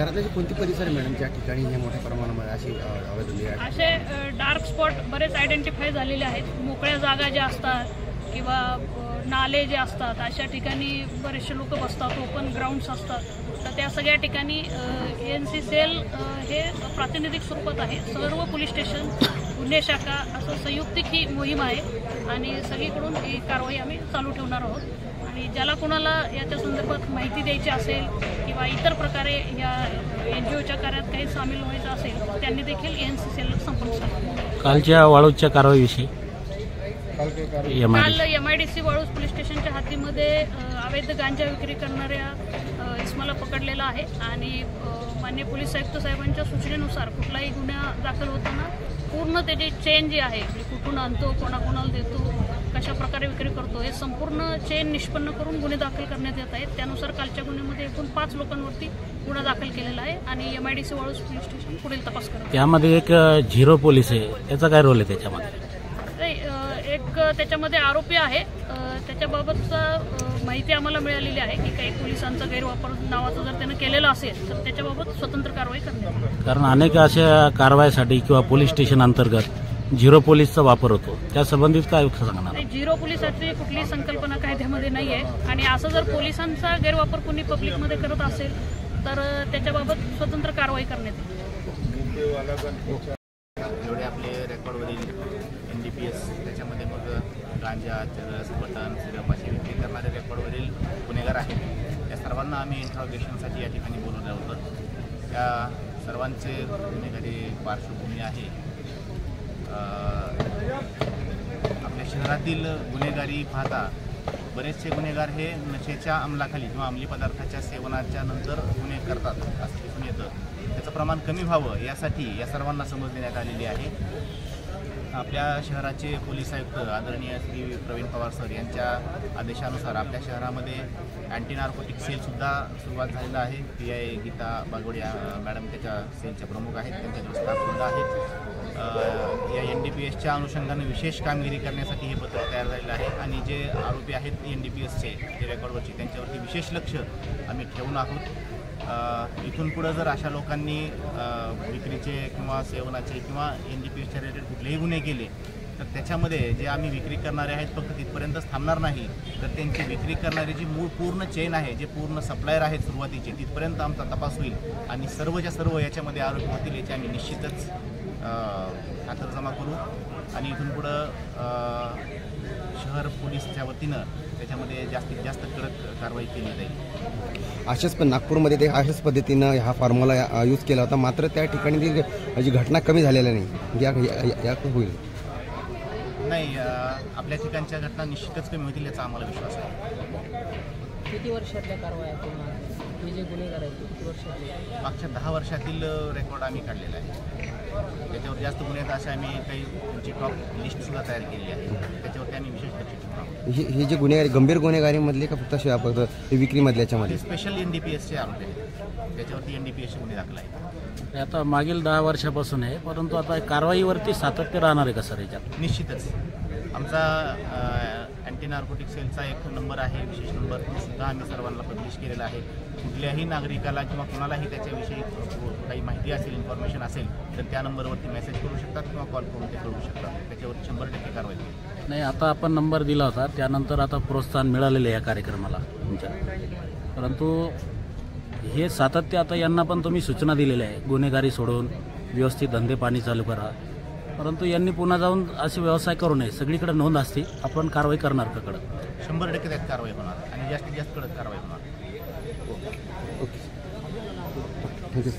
शहरातली कोणती परिसर आहे मॅडम ज्या ठिकाणी हे मोठ्या प्रमाणामध्ये अशी अवैध धंदे आहेत? असे डार्क स्पॉट बरेच आयडेंटिफाय झालेले आहेत. मोकळ्या जागा ज्या असतात किंवा नाले जे असतात अशा ठिकाणी बरेचसे लोक बसतात. ओपन ग्राउंड्स असतात. तर त्या सगळ्या ठिकाणी ANC सेल हे प्रातिनिधिक स्वरूपात आहे. सर्व पोलीस स्टेशन गुन्हे शाखा असं संयुक्तिक ही मोहीम आहे आणि सगळीकडून ही कारवाई आम्ही चालू ठेवणार आहोत. आणि ज्याला कोणाला याच्या संदर्भात माहिती द्यायची असेल किंवा इतर प्रकारे या NGOच्या कार्यात काही सामील व्हायचं असेल त्यांनी देखील ANC सेलला संपर्क साधा. कालच्या वाळूच्या कारवाईविषयी काल MIDC वाळूज पोलीस स्टेशनच्या हद्दीमध्ये अवैध गांजा विक्री करणाऱ्या इसमाला पकडलेला आहे आणि माननीय पोलीस आयुक्त साहेबांच्या सूचनेनुसार कुठलाही गुन्हा दाखल होताना पूर्ण त्याची चेन जी आहे कुठून आणतो, कोणाकोणाला देतो, कशा प्रकारे विक्री करतो हे संपूर्ण चेन निष्पन्न करून गुन्हे दाखल करण्यात येत आहेत. त्यानुसार कालच्या गुन्ह्यामध्ये एकूण 5 लोकांवरती गुन्हा दाखल केलेला आहे आणि MIDC वाळूज पोलीस स्टेशन पुढील तपास करत. यामध्ये एक झिरो पोलीस आहे, त्याचा काय रोल आहे त्याच्यामध्ये? एक त्याच्यामध्ये आरोपी आहे. त्याच्याबाबतचा माहिती आम्हाला मिळालेली आहे की काही पोलिसांचा गैरवापर नावाचा जर त्यानं केलेला असेल तर त्याच्याबाबत स्वतंत्र कारवाई करण्यात. कारण अनेक अशा कारवाईसाठी किंवा पोलीस स्टेशन अंतर्गत झिरो पोलीसचा वापर होतो, त्या संबंधित काय सांगणार? झिरो पोलिसाची कुठलीही संकल्पना कायद्यामध्ये नाही आहे आणि असं जर पोलिसांचा गैरवापर कोणी पब्लिकमध्ये करत असेल तर त्याच्याबाबत स्वतंत्र कारवाई करण्यात येईल. जेवढे आपले रेकॉर्डवरील NDPS त्याच्यामध्ये मग गांजा, चरस, बटन, सिरप असे विक्री करणारे रेकॉर्डवरील गुन्हेगार आहेत. या सर्वांना आम्ही इंट्रॉगेशनसाठी या ठिकाणी बोलवलं होतं. त्या सर्वांचे गुन्हेगारी पार्श्वभूमी आहे. आपल्या शहरातील गुन्हेगारी पाहता बरेचसे गुन्हेगार हे नशेच्या अंमलाखाली किंवा अंमली पदार्थाच्या सेवनाच्या नंतर गुन्हे करतात असं दिसून येतं. त्याचं प्रमाण कमी व्हावं यासाठी या सर्वांना समज देण्यात आलेली आहे. आपल्या शहराचे पोलीस आयुक्त आदरणीय श्री प्रवीण पवार सर यांच्या आदेशानुसार आपल्या शहरामध्ये अँटी नार्कोटिक सेलसुद्धा सुरुवात झालेला आहे. PI गीता बागोडे मॅडम त्याच्या सेलच्या प्रमुख आहेत, त्यांच्याकडे स्टाफसुद्धा आहेत. या NDPSच्या अनुषंगाने विशेष कामगिरी करण्यासाठी हे पत्रक तयार झालेलं आहे आणि जे आरोपी आहेत NDPSचे जे रेकॉर्डवरचे त्यांच्यावरती विशेष लक्ष आम्ही ठेवून आहोत. इथून पुढं जर अशा लोकांनी विक्रीचे किंवा सेवनाचे किंवा NDPSच्या रिलेटेड कुठलेही गुन्हे केले तर त्याच्यामध्ये जे आम्ही विक्री करणारे आहेत फक्त तिथपर्यंतच थांबणार नाही तर त्यांची विक्री करणारी जी मूळ पूर्ण चेन आहे, जे पूर्ण सप्लायर आहेत सुरुवातीचे, तिथपर्यंत आमचा तपास होईल आणि सर्वच्या सर्व याच्यामध्ये आरोपी होतील याची आम्ही निश्चितच खातरजमा करू आणि इथून पुढं शहर पोलीसच्या वतीनं त्याच्यामध्ये जास्तीत जास्त कडक कारवाई केली जाईल. अशाच पण नागपूरमध्ये ते अशाच पद्धतीनं हा फॉर्म्युला यूज केला होता, मात्र त्या ठिकाणी जी घटना कमी झालेल्या नाही. या होईल नाही, आपल्या ठिकाणच्या घटना निश्चितच कमी होतील याचा आम्हाला विश्वास आहे. किती वर्षातल्या कारवाया हे जे गुन्हेगार आहेत किती वर्षातले? मागच्या 10 वर्षातील रेकॉर्ड आम्ही काढलेला आहे. त्याच्यावर जास्त गुन्हे असे आम्ही काही त्यांची टॉप लिस्टसुद्धा तयार केली आहे. त्याच्यावरती आम्ही विशेष लक्ष ठेवतो. हे जे गुन्हेगारी गंभीर गुन्हेगारीमधले का फक्त विक्रीमधल्या याच्यामध्ये? स्पेशल NDPSचे आरोपी आहेत, त्याच्यावरती NDPSचे गुन्हे दाखल आहेत. आता मागील 10 वर्षापासून आहे, परंतु आता कारवाईवरती सातत्य राहणार आहे का सर याच्यात? निश्चितच आमचा अँटी नार्कोटिक सेलचा एक नंबर आहे, विशेष नंबर, तो सुद्धा आम्ही सर्वांना पब्लिश केलेला आहे. कुठल्याही नागरिकाला किंवा कोणालाही त्याच्याविषयी काही माहिती असेल, इन्फॉर्मेशन असेल तर त्या नंबरवरती मेसेज करू शकतात किंवा कॉल करून ते कळवू शकतात. त्याच्यावर 100% कारवाई होईल. नाही, आता आपण नंबर दिला होता त्यानंतर आता प्रोत्साहन मिळालेलं आहे या कार्यक्रमाला तुमच्या, परंतु हे सातत्य आता यांना पण तुम्ही सूचना दिलेल्या आहे गुन्हेगारी सोडून व्यवस्थित धंदे पाणी चालू करा, परंतु यांनी पुन्हा जाऊन असे व्यवसाय करू नये. सगळीकडे नोंद असते, आपण कारवाई करणार का कडक? 100% त्यात कारवाई होणार आणि जास्तीत जास्त कडक कारवाई होणार. Okay, thank you.